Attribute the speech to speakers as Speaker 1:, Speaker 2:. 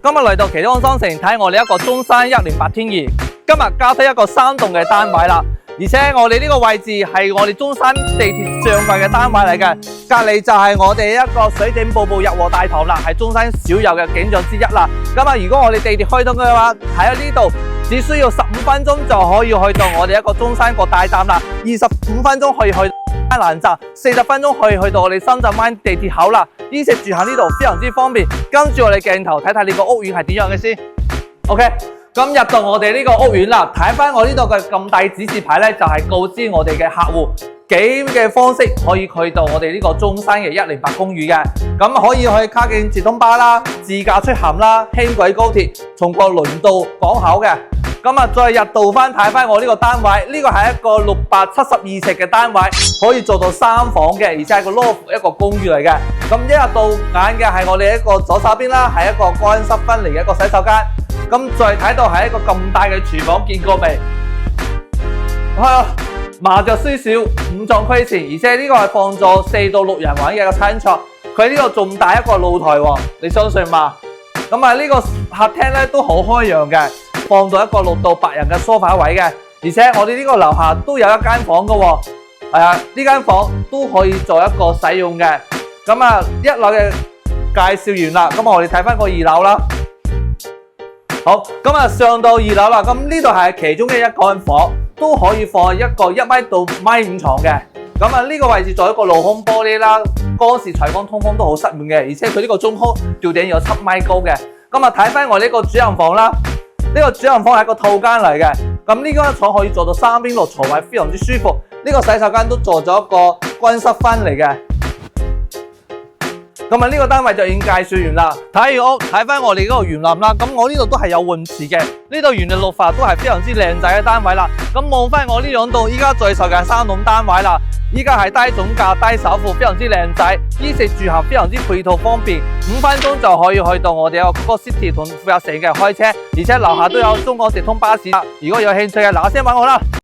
Speaker 1: 今日嚟到奇安商城睇我哋一個中山108天頤，今日交低一個3棟嘅單位啦，而且我哋呢個位置係我哋中山地鐵上蓋嘅單位嚟嘅，隔籬就係我哋一個水景瀑布日和大堂啦，係中山少有嘅景象之一啦。咁啊，如果我哋地鐵開通嘅話，喺呢度只需要15分鐘就可以去到我哋一個中山國大站啦，25分鐘可以去到蘭站，40分鐘可以去到我哋深圳灣地鐵口啦。衣食住行呢度非常之方便，跟住我哋鏡頭睇睇呢個屋苑係點樣嘅先。OK， 咁入到我哋呢個屋苑啦，睇翻我呢度嘅咁大指示牌咧，就係告知我哋嘅客戶幾嘅方式可以去到我哋呢個中山嘅108公寓嘅。咁可以去卡境直通巴啦、自駕出行啦、輕軌高鐵，從過輪渡港口嘅。咁啊，再入到翻睇翻我呢個單位，呢個係一個672尺嘅單位，可以做到3房嘅，而且係個 loft 一個公寓嚟嘅。咁一入到眼嘅係我哋一個左手邊啦，係一個乾濕分離嘅一個洗手間。咁再睇到係一個咁大嘅廚房，見過未？麻雀雖小，五臟俱全，而且呢個係放咗4到6人玩嘅一個餐桌。佢呢個仲大一個露台喎，你相信嘛？咁啊，呢個客廳咧都好開揚嘅。放到一個6到8人嘅梳化位嘅，而且我哋呢個樓下都有一間房嘅喎，係啊，呢間房都可以做一個使用嘅。咁啊，一樓嘅介紹完啦，咁我哋睇翻個2樓啦。好，咁啊上到2樓啦，咁呢度係其中嘅一間房，都可以放一個1米到1.5米床嘅。咁啊呢個位置做一個鏤空玻璃啦，乾時採光通風都好實滿嘅，而且佢呢個中空吊頂有7米高嘅。咁啊睇翻我呢個主人房啦。呢個主人房係一個套間嚟嘅，咁呢間床可以做到3邊6床位，非常之舒服。呢個洗手間都做咗一個乾濕分離嘅。咁啊呢個單位就已經介紹完啦。睇完屋，睇翻我哋嗰個園林啦。咁我呢度都係有泳池嘅，呢度園林綠化都係非常之靚仔嘅單位啦。咁望翻我呢兩棟，依家最售嘅3棟單位啦。依家係低總價、低首付，非常之靚仔，衣食住行非常之配套方便，5分鐘就可以去到我哋個 City 同富入城嘅開車，而且樓下都有中港直通巴士。如果有興趣嘅，嗱聲搵我啦。